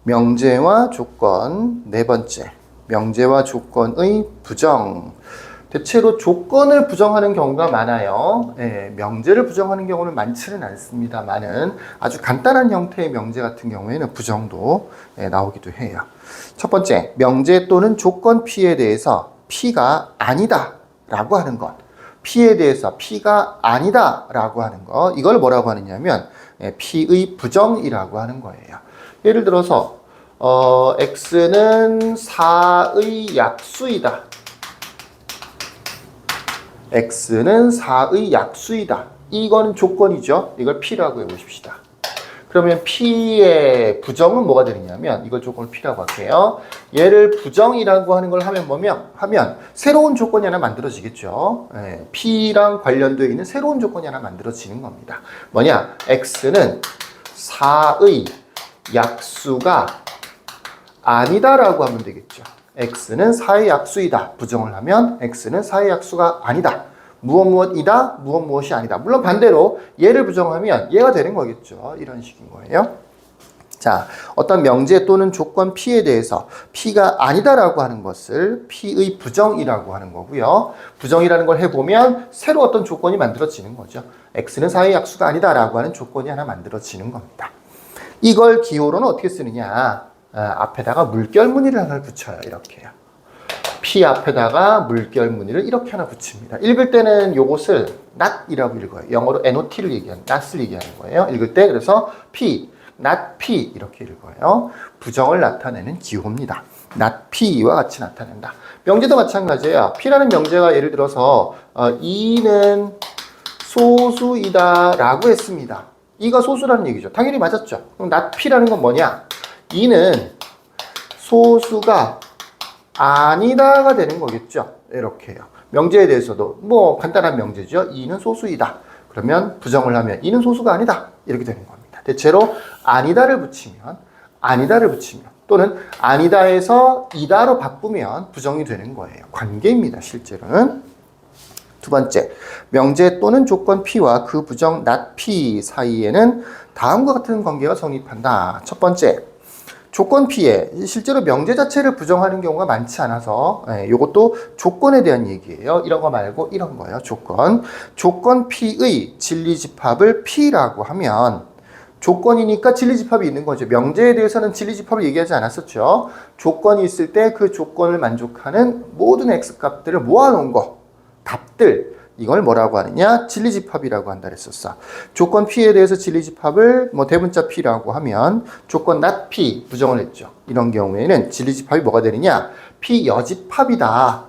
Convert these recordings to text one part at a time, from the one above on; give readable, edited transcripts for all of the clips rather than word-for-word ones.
명제와 조건. 네 번째, 명제와 조건의 부정. 대체로 조건을 부정하는 경우가 많아요. 예, 명제를 부정하는 경우는 많지는 않습니다만은 아주 간단한 형태의 명제 같은 경우에는 부정도 나오기도 해요. 첫 번째, 명제 또는 조건 P에 대해서 P가 아니다 라고 하는 것. P에 대해서 P가 아니다 라고 하는 것. 이걸 뭐라고 하느냐면 P의 부정이라고 하는 거예요. 예를 들어서 X는 4의 약수이다. X는 4의 약수이다. 이거는 조건이죠. 이걸 P라고 해보십시다. 그러면 P의 부정은 뭐가 되느냐면 이걸 조건을 P라고 할게요. 얘를 부정이라고 하는 걸 하면 새로운 조건이 하나 만들어지겠죠. P랑 관련되어 있는 새로운 조건이 하나 만들어지는 겁니다. 뭐냐? X는 4의 약수가 아니다라고 하면 되겠죠. X는 4의 약수이다. 부정을 하면 X는 4의 약수가 아니다. 무엇이다, 무엇이 아니다. 물론 반대로 얘를 부정하면 얘가 되는 거겠죠. 이런 식인 거예요. 자, 어떤 명제 또는 조건 P에 대해서 P가 아니다라고 하는 것을 P의 부정이라고 하는 거고요. 부정이라는 걸 해보면 새로 어떤 조건이 만들어지는 거죠. X는 4의 약수가 아니다라고 하는 조건이 하나 만들어지는 겁니다. 이걸 기호로는 어떻게 쓰느냐? 앞에다가 물결무늬를 하나 붙여요. 이렇게요. P 앞에다가 물결무늬를 이렇게 하나 붙입니다. 읽을 때는 요것을 not이라고 읽어요. 영어로 not를 얘기하는, not을 얘기하는 거예요. 읽을 때 그래서 P, not P 이렇게 읽어요. 부정을 나타내는 기호입니다. not P와 같이 나타낸다. 명제도 마찬가지예요. P라는 명제가 예를 들어서 이는 소수이다 라고 했습니다. 이가 소수라는 얘기죠. 당연히 맞았죠. 그럼 not P라는 건 뭐냐? 이는 소수가 아니다가 되는 거겠죠. 이렇게요. 명제에 대해서도 뭐 간단한 명제죠. 이는 소수이다. 그러면 부정을 하면 이는 소수가 아니다. 이렇게 되는 겁니다. 대체로 아니다를 붙이면 또는 아니다에서 이다로 바꾸면 부정이 되는 거예요. 관계입니다. 실제로는. 두 번째, 명제 또는 조건 P와 그 부정 not P 사이에는 다음과 같은 관계가 성립한다. 첫 번째, 조건 P에 실제로 명제 자체를 부정하는 경우가 많지 않아서 이것도 조건에 대한 얘기예요. 이런 거 말고 이런 거예요. 조건 P의 진리집합을 P라고 하면 조건이니까 진리집합이 있는 거죠. 명제에 대해서는 진리집합을 얘기하지 않았었죠. 조건이 있을 때 그 조건을 만족하는 모든 X값들을 모아놓은 거, 답들, 이걸 뭐라고 하느냐? 진리집합이라고 한다 그랬었어. 조건 P에 대해서 진리집합을 대문자 P라고 하면 조건 not P 부정을 했죠. 이런 경우에는 진리집합이 뭐가 되느냐? P 여집합이다.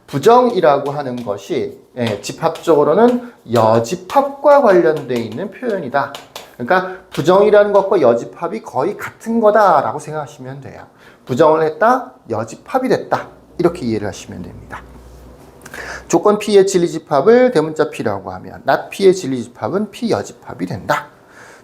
부정이라고 하는 것이 집합적으로는 여집합과 관련되어 있는 표현이다. 그러니까 부정이라는 것과 여집합이 거의 같은 거다라고 생각하시면 돼요. 부정을 했다, 여집합이 됐다. 이렇게 이해를 하시면 됩니다. 조건 P의 진리집합을 대문자 P라고 하면 not P의 진리집합은 P 여집합이 된다.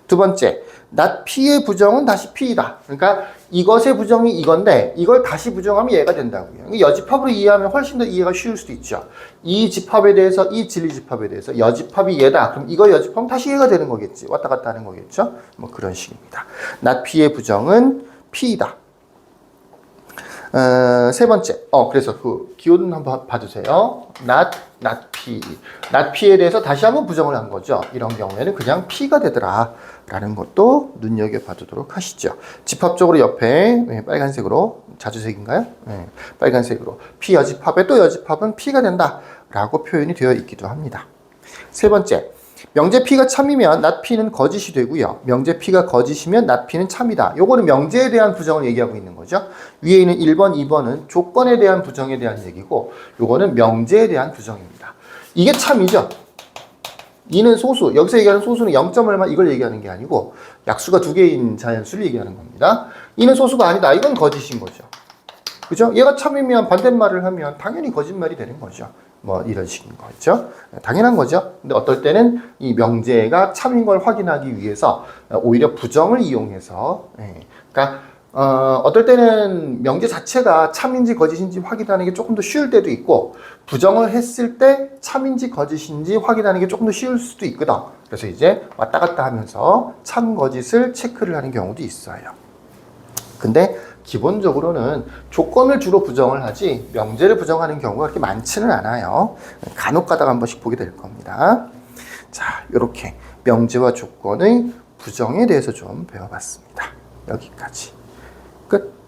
두 번째, not P의 부정은 다시 P이다. 그러니까 이것의 부정이 이건데 이걸 다시 부정하면 얘가 된다고요. 여집합으로 이해하면 훨씬 더 이해가 쉬울 수도 있죠. 이 집합에 대해서, 이 진리집합에 대해서 여집합이 얘다. 그럼 이거 여집합은 다시 얘가 되는 거겠지. 왔다 갔다 하는 거겠죠. 뭐 그런 식입니다. not P의 부정은 P이다. 세 번째, 그래서 그 기호는 한번 봐주세요. not P. not P에 대해서 다시 한번 부정을 한 거죠. 이런 경우에는 그냥 P가 되더라. 라는 것도 눈여겨봐두도록 하시죠. 집합적으로 옆에 빨간색으로, 자주색인가요? 네, 빨간색으로. P 여집합에 또 여집합은 P가 된다. 라고 표현이 되어 있기도 합니다. 세 번째, 명제 P가 참이면 not P는 거짓이 되고요. 명제 P가 거짓이면 not P는 참이다. 요거는 명제에 대한 부정을 얘기하고 있는 거죠. 위에 있는 1번, 2번은 조건에 대한 부정에 대한 얘기고 요거는 명제에 대한 부정입니다. 이게 참이죠. 이는 소수. 여기서 얘기하는 소수는 0점 얼마 이걸 얘기하는 게 아니고 약수가 2개인 자연수를 얘기하는 겁니다. 이는 소수가 아니다. 이건 거짓인 거죠. 그죠? 얘가 참이면 반대말을 하면 당연히 거짓말이 되는 거죠. 뭐 이런 식인 거죠. 당연한 거죠. 근데 어떨 때는 이 명제가 참인 걸 확인하기 위해서 오히려 부정을 이용해서 그러니까 어떨 때는 명제 자체가 참인지 거짓인지 확인하는 게 조금 더 쉬울 때도 있고 부정을 했을 때 참인지 거짓인지 확인하는 게 조금 더 쉬울 수도 있거든. 그래서 이제 왔다 갔다 하면서 참 거짓을 체크를 하는 경우도 있어요. 근데 기본적으로는 조건을 주로 부정을 하지 명제를 부정하는 경우가 그렇게 많지는 않아요. 간혹 가다가 한 번씩 보게 될 겁니다. 자, 이렇게 명제와 조건의 부정에 대해서 좀 배워봤습니다. 여기까지. 끝.